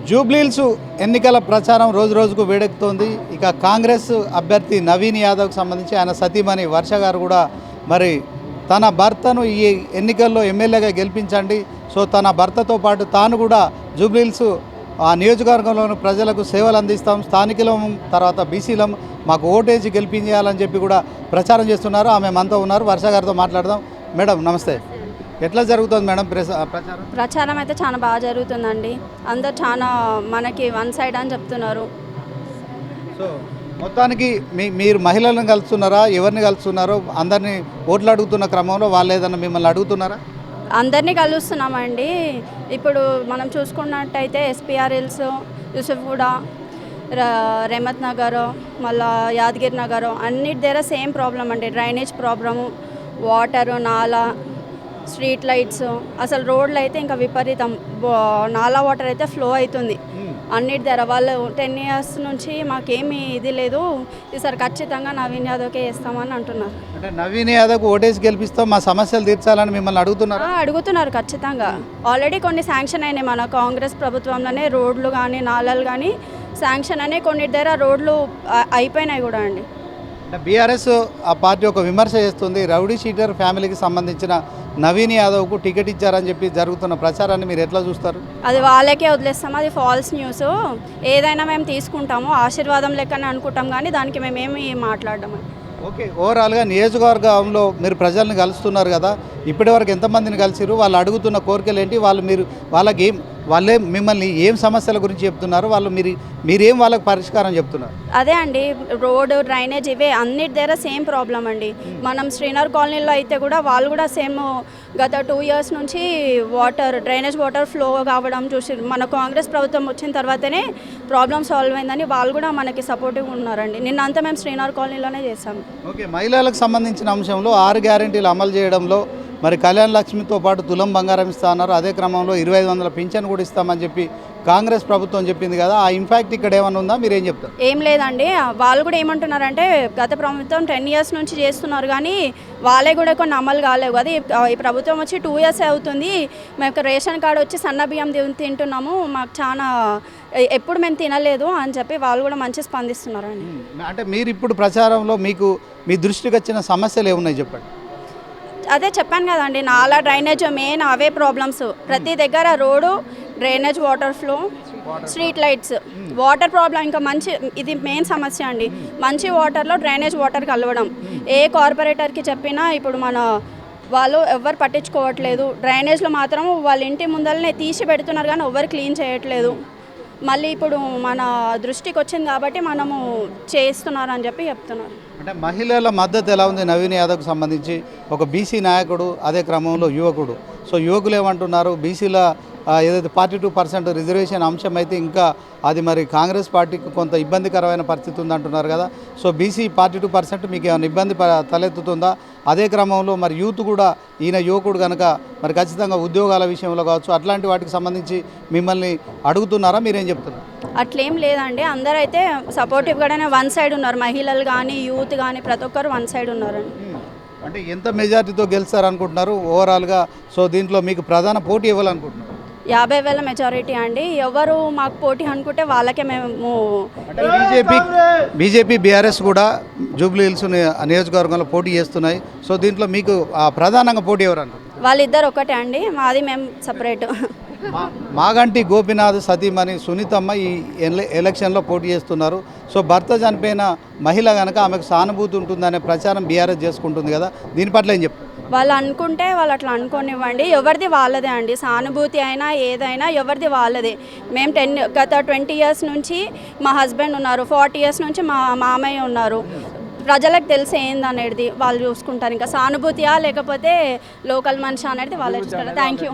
జూబ్లీహిల్స్ ఎన్నికల ప్రచారం రోజు రోజుకు వేడెక్కుతోంది. ఇక కాంగ్రెస్ అభ్యర్థి నవీన్ యాదవ్కి సంబంధించి ఆయన సతీమణి వర్ష గారు కూడా మరి తన భర్తను ఈ ఎన్నికల్లో ఎమ్మెల్యేగా గెలిపించండి, సో తన భర్తతో పాటు తాను కూడా జూబ్లీహిల్స్ ఆ నియోజకవర్గంలోని ప్రజలకు సేవలు అందిస్తాం, స్థానికులం, తర్వాత బీసీలం, మాకు ఓటేసి గెలిపించాలని చెప్పి కూడా ప్రచారం చేస్తున్నారు. ఆమె మనతో ఉన్నారు. వర్ష గారితో మాట్లాడదాం. మేడం నమస్తే. ఎట్లా జరుగుతుంది మేడం ప్రచారం? అయితే చాలా బాగా జరుగుతుందండి. అందరు చాలా మనకి వన్ సైడ్ అని చెప్తున్నారు. సో మొత్తానికి మీరు మహిళలను కలుస్తున్నారా, ఎవరిని కలుస్తున్నారో? అందరినీ ఓట్లు అడుగుతున్న క్రమంలో వాళ్ళు ఏదన్నా మిమ్మల్ని అడుగుతున్నారా? అందరినీ కలుస్తున్నామండి. ఇప్పుడు మనం చూసుకున్నట్టయితే ఎస్పీఆర్ హిల్స్, యూసుఫ్గూడ, రెహమత్ నగర్, మళ్ళా యాదగిరి నగర్ అన్నిటి దగ్గర సేమ్ ప్రాబ్లం అండి. డ్రైనేజ్ ప్రాబ్లము, వాటరు, నాలా, స్ట్రీట్ లైట్స్, అసలు రోడ్లు అయితే ఇంకా విపరీతం. నాలా వాటర్ అయితే ఫ్లో అవుతుంది అన్నిటి దగ్గర. వాళ్ళు 10 years నుంచి మాకేమీ ఇది లేదు, ఈసారి ఖచ్చితంగా నవీన్ యాదవ్కే వేస్తామని అంటున్నారు. అంటే నవీన్ యాదవ్ ఓటేసి గెలిపిస్తాం, మా సమస్యలు తీర్చాలని మిమ్మల్ని అడుగుతున్నారు? అడుగుతున్నారు ఖచ్చితంగా. ఆల్రెడీ కొన్ని శాంక్షన్ అయినాయి మన కాంగ్రెస్ ప్రభుత్వంలోనే, రోడ్లు కానీ నాలాలు కానీ శాంక్షన్ అయినాయి. కొన్నిటి దగ్గర రోడ్లు అయిపోయినాయి కూడా అండి. బీఆర్ఎస్ ఆ పార్టీ ఒక విమర్శ చేస్తుంది, రౌడీ షీటర్ ఫ్యామిలీకి సంబంధించిన నవీన్ యాదవ్కు టికెట్ ఇచ్చారని చెప్పి జరుగుతున్న ప్రచారాన్ని మీరు ఎట్లా చూస్తారు? అది వాళ్ళకే వదిలేస్తాం, అది ఫాల్స్ న్యూస్. ఏదైనా మేము తీసుకుంటాము, ఆశీర్వాదం లెక్కనే అనుకుంటాం, కానీ దానికి మేమేమి మాట్లాడము. ఓకే, ఓవరాల్గా నియోజకవర్గంలో మీరు ప్రజల్ని కలుస్తున్నారు కదా, ఇప్పటివరకు ఎంతమందిని కలిసిరు? వాళ్ళు కోరికలు ఏంటి? వాళ్ళకి వాళ్ళే మిమ్మల్ని ఏం సమస్యల గురించి చెప్తున్నారు? మీరేం వాళ్ళకి పరిష్కారం చెప్తున్నారు? అదే అండి, రోడ్, డ్రైనేజ్, ఇవే అన్నిటి దగ్గర సేమ్ ప్రాబ్లం అండి. మనం శ్రీనగర్ కాలనీలో అయితే కూడా వాళ్ళు కూడా సేమ్ గత 2 years నుంచి డ్రైనేజ్ వాటర్ ఫ్లో కావడం చూసి మన కాంగ్రెస్ ప్రభుత్వం వచ్చిన తర్వాతనే ప్రాబ్లం సాల్వ్ అయిందని వాళ్ళు కూడా మనకి సపోర్టివ్గా ఉన్నారండి. నిన్నంతా మేము శ్రీనగర్ కాలనీలోనే చేసాము. ఓకే, మహిళలకు సంబంధించిన అంశంలో 6 గ్యారెంటీలు అమలు చేయడంలో మరి కళ్యాణ లక్ష్మితో పాటు తులం బంగారం ఇస్తా అన్నారు. అదే క్రమంలో 2500 పింఛన్ కూడా ఇస్తామని చెప్పి కాంగ్రెస్ ప్రభుత్వం చెప్పింది కదా, ఆ ఇంపాక్ట్ ఇక్కడ ఏమైనా ఉందా? మీరేం చెప్తారు? ఏం లేదండి, వాళ్ళు కూడా ఏమంటున్నారంటే గత ప్రభుత్వం 10 years నుంచి చేస్తున్నారు కానీ వాళ్ళే కూడా కొన్ని అమలు కాలేవు కదా. ఈ ప్రభుత్వం వచ్చి 2 years అవుతుంది, మేము రేషన్ కార్డు వచ్చి సన్న బియ్యం తింటున్నాము, మాకు చాలా ఎప్పుడు మేము తినలేదు అని చెప్పి వాళ్ళు కూడా మంచి స్పందిస్తున్నారండి. అంటే మీరు ఇప్పుడు ప్రచారంలో మీ దృష్టికి వచ్చిన సమస్యలు ఏమున్నాయి చెప్పండి? అదే చెప్పాను కదండి, నాలా, డ్రైనేజ్ మెయిన్ అవే ప్రాబ్లమ్స్. ప్రతి దగ్గర road, drainage, water flow, street lights, water problem ఇంకా ఇది మెయిన్ సమస్య అండి. మంచి వాటర్లో డ్రైనేజ్ వాటర్ కలవడం, ఏ కార్పొరేటర్కి చెప్పినా ఇప్పుడు వాళ్ళు ఎవరు పట్టించుకోవట్లేదు. డ్రైనేజ్లో మాత్రం వాళ్ళ ఇంటి ముందరనే తీసి పెడుతున్నారు కానీ ఎవరు క్లీన్ చేయట్లేదు. మళ్ళీ ఇప్పుడు మన దృష్టికి వచ్చింది కాబట్టి మనము చేస్తున్నారు అని చెప్పి చెప్తున్నారు. అంటే మహిళల మద్దతు ఎలా ఉంది నవీన్ యాదవ్కి సంబంధించి? ఒక బీసీ నాయకుడు, అదే క్రమంలో యువకుడు. సో యువకులు ఏమంటున్నారు? బీసీల ఏదైతే 42% రిజర్వేషన్ అంశం అయితే ఇంకా అది మరి కాంగ్రెస్ పార్టీకి కొంత ఇబ్బందికరమైన పరిస్థితి ఉందంటున్నారు కదా. సో బీసీ 42% మీకు ఏమైనా ఇబ్బంది తలెత్తుతుందా? అదే క్రమంలో మరి యూత్ కూడా, ఈయన యువకుడు కనుక మరి ఖచ్చితంగా ఉద్యోగాల విషయంలో కావచ్చు అట్లాంటి వాటికి సంబంధించి మిమ్మల్ని అడుగుతున్నారా? మీరేం చెప్తున్నారు? అట్లేం లేదండి, అందరైతే సపోర్టివ్గానే వన్ సైడ్ ఉన్నారు. మహిళలు కానీ యూత్ కానీ ప్రతి ఒక్కరు వన్ సైడ్ ఉన్నారండి. అంటే ఎంత మెజారిటీతో గెలుస్తారనుకుంటున్నారు ఓవరాల్గా? సో దీంట్లో మీకు ప్రధాన పోటీ ఇవ్వాలనుకుంటున్నారు? 50,000 మెజారిటీ అండి. ఎవరు మాకు పోటీ అనుకుంటే వాళ్ళకే మేము. బీజేపీ బీఆర్ఎస్ కూడా జూబ్లీహిల్స్ నియోజకవర్గంలో పోటీ చేస్తున్నాయి. సో దీంట్లో మీకు ప్రధానంగా పోటీ ఎవరు అనుకుంటున్నారు? వాళ్ళిద్దరు ఒకటే అండి, మాది మేము సపరేట్. మాగంటి గోపీనాథ్ సతీమణి సునీతమ్మ ఈ ఎలక్షన్లో పోటీ చేస్తున్నారు. సో భర్త చనిపోయిన మహిళ కనుక ఆమెకు సానుభూతి ఉంటుందనే ప్రచారం బీఆర్ఎస్ చేసుకుంటుంది కదా, దీని పట్ల ఏం చెప్తారు? వాళ్ళు అనుకుంటే వాళ్ళు అట్లా అనుకోనివ్వండి, ఎవరిది వాళ్ళదే అండి. సానుభూతి అయినా ఏదైనా ఎవరిది వాళ్ళదే. మేము గత 20 years నుంచి మా హస్బెండ్ ఉన్నారు, 40 years నుంచి మా మామయ్య ఉన్నారు. ప్రజలకు తెలిసి ఏందనేది వాళ్ళు చూసుకుంటారు. ఇంకా సానుభూతియా లేకపోతే లోకల్ మనిషి అనేది వాళ్ళు చూస్తారు. Thank you.